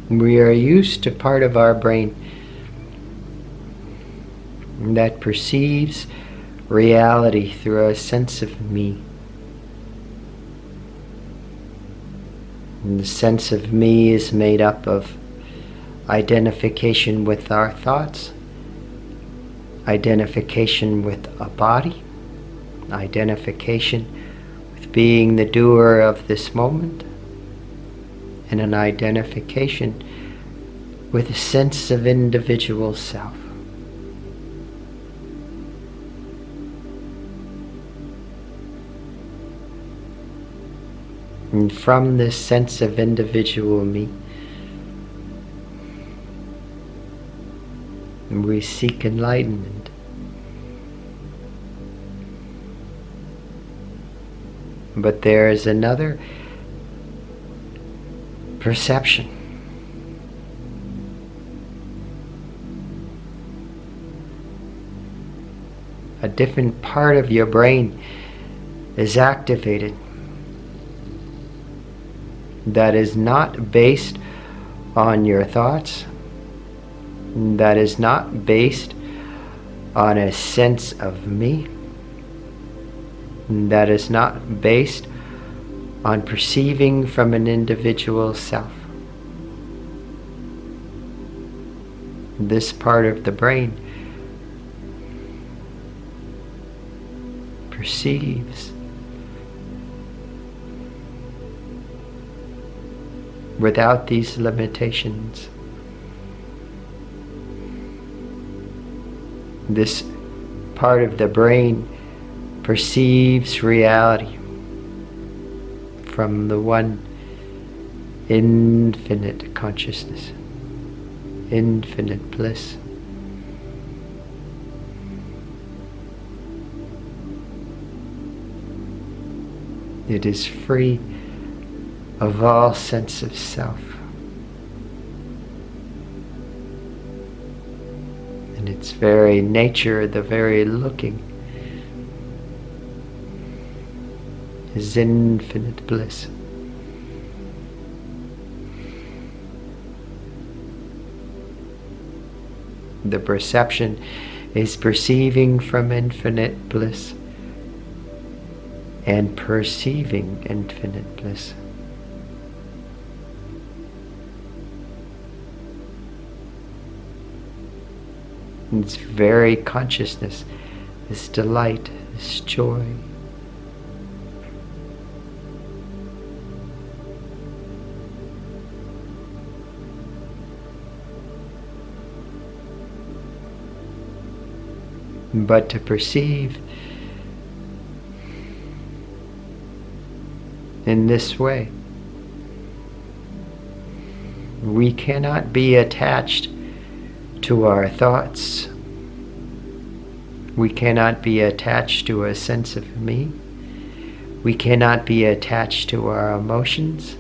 We are used to part of our brain that perceives reality through a sense of me. And the sense of me is made up of identification with our thoughts, identification with a body, identification with being the doer of this moment, and an identification with a sense of individual self. And from this sense of individual me, we seek enlightenment. But there is another perception. A different part of your brain is activated that is not based on your thoughts, that is not based on a sense of me, that is not based on perceiving from an individual self. This part of the brain perceives without these limitations. This part of the brain perceives reality from the one infinite consciousness, infinite bliss. It is free of all sense of self. And its very nature, the very looking, is infinite bliss. The perception is perceiving from infinite bliss and perceiving infinite bliss. Its very consciousness, this delight, this joy. But to perceive in this way, we cannot be attached to our thoughts. We cannot be attached to a sense of me. We cannot be attached to our emotions.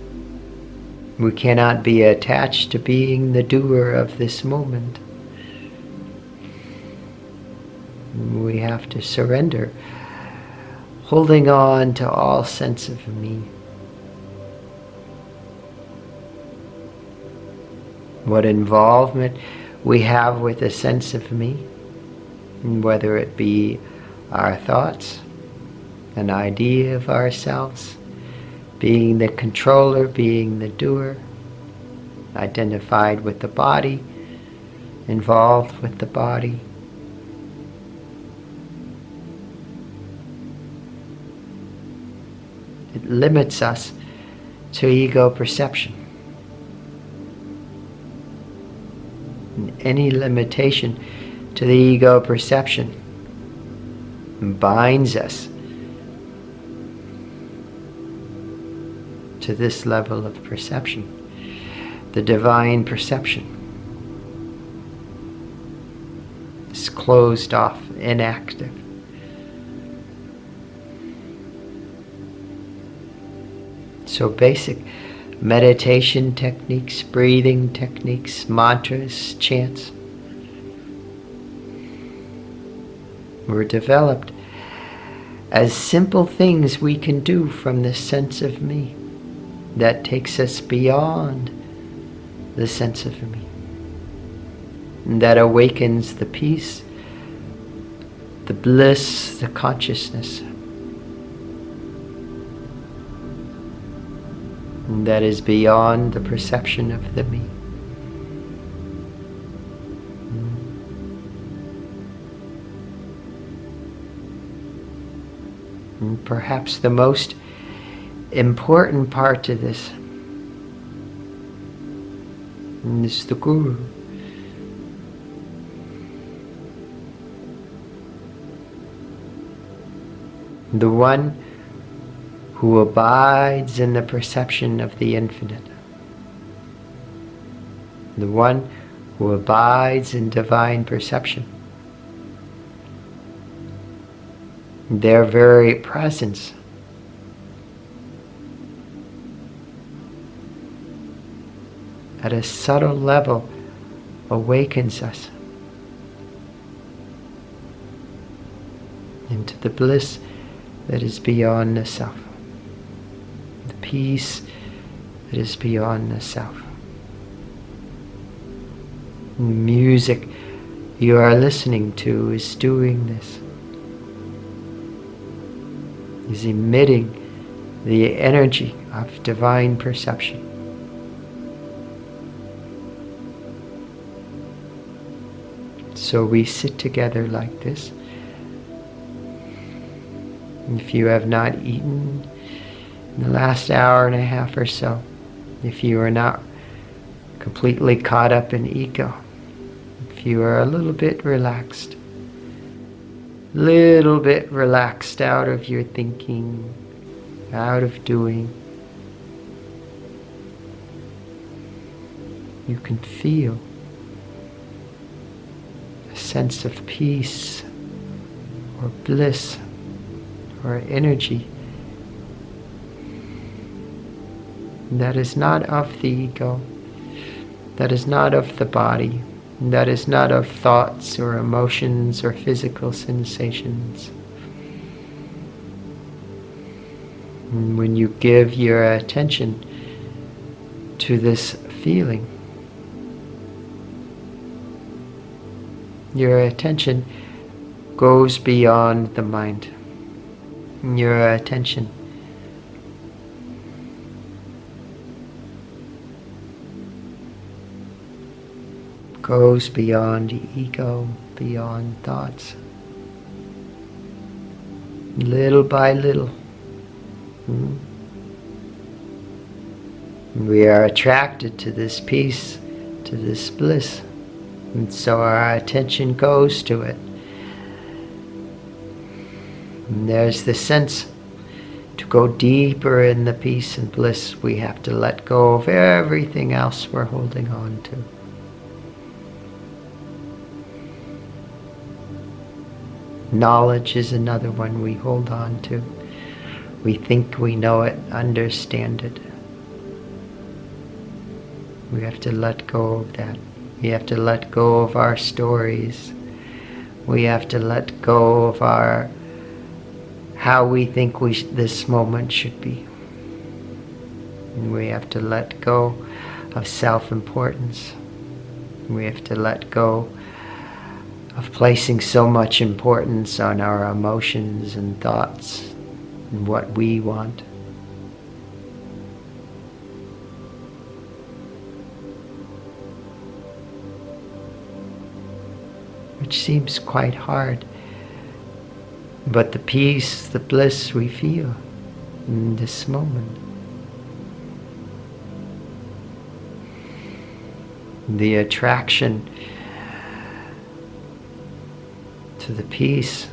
We cannot be attached to being the doer of this moment. We have to surrender, holding on to all sense of me. What involvement we have with a sense of me, whether it be our thoughts, an idea of ourselves, being the controller, being the doer, identified with the body, involved with the body. It limits us to ego perception. And any limitation to the ego perception binds us to this level of perception, the divine perception. It's closed off, inactive. So basic meditation techniques, breathing techniques, mantras, chants were developed as simple things we can do from this sense of me that takes us beyond the sense of me. And that awakens the peace, the bliss, the consciousness. And that is beyond the perception of the me. And perhaps the most important part to this is the Guru. The one who abides in the perception of the infinite. The one who abides in divine perception. Their very presence at a subtle level awakens us into the bliss that is beyond the self, the peace that is beyond the self. The music you are listening to is doing this, is emitting the energy of divine perception. So we sit together like this. If you have not eaten in the last hour and a half or so, if you are not completely caught up in ego, if you are a little bit relaxed out of your thinking, out of doing, you can feel a sense of peace or bliss or energy that is not of the ego, that is not of the body, that is not of thoughts or emotions or physical sensations. And when you give your attention to this feeling, your attention goes beyond the mind. Your attention goes beyond ego, beyond thoughts. Little by little, we are attracted to this peace, to this bliss, and so our attention goes to it. And there's the sense to go deeper in the peace and bliss, we have to let go of everything else we're holding on to. Knowledge is another one we hold on to. We think we know it, understand it. We have to let go of that. We have to let go of our stories. We have to let go of how we think this moment should be. And we have to let go of self-importance. We have to let go of placing so much importance on our emotions and thoughts and what we want. Which seems quite hard. But the peace, the bliss we feel in this moment, the attraction to the peace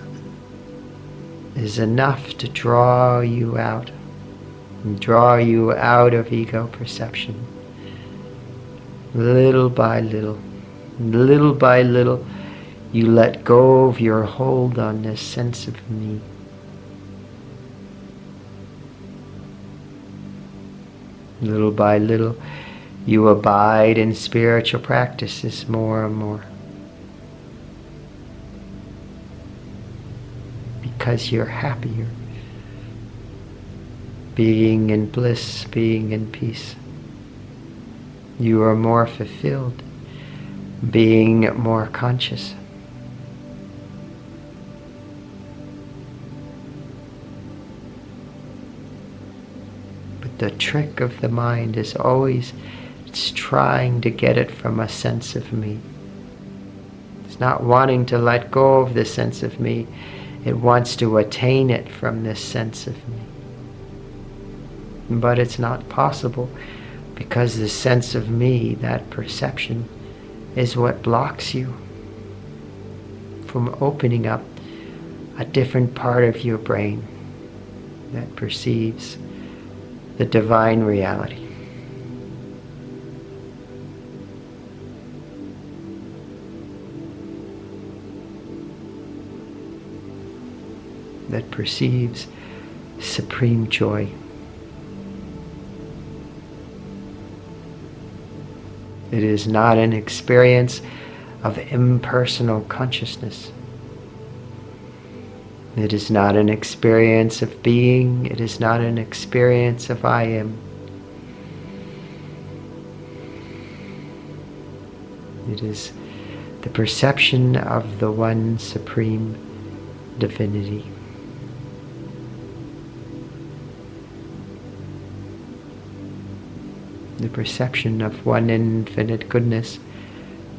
is enough to draw you out of ego perception. Little by little, you let go of your hold on this sense of me. Little by little, you abide in spiritual practices more and more. Because you're happier. Being in bliss, being in peace. You are more fulfilled, being more conscious. But the trick of the mind is always, it's trying to get it from a sense of me. It's not wanting to let go of the sense of me. It wants to attain it from this sense of me. But it's not possible, because the sense of me, that perception, is what blocks you from opening up a different part of your brain that perceives the divine reality. That perceives supreme joy. It is not an experience of impersonal consciousness. It is not an experience of being. It is not an experience of I am. It is the perception of the one supreme divinity. The perception of one infinite goodness,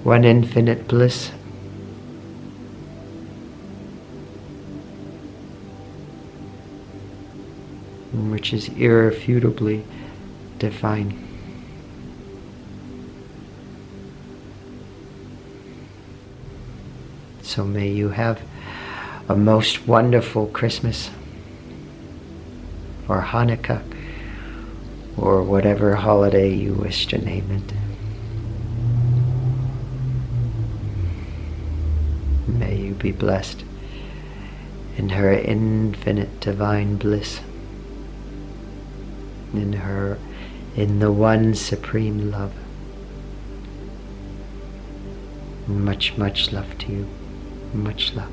one infinite bliss. Which is irrefutably divine. So may you have a most wonderful Christmas, or Hanukkah, or whatever holiday you wish to name it. May you be blessed in her infinite divine bliss, in the one supreme love. Much, much love to you. Much love.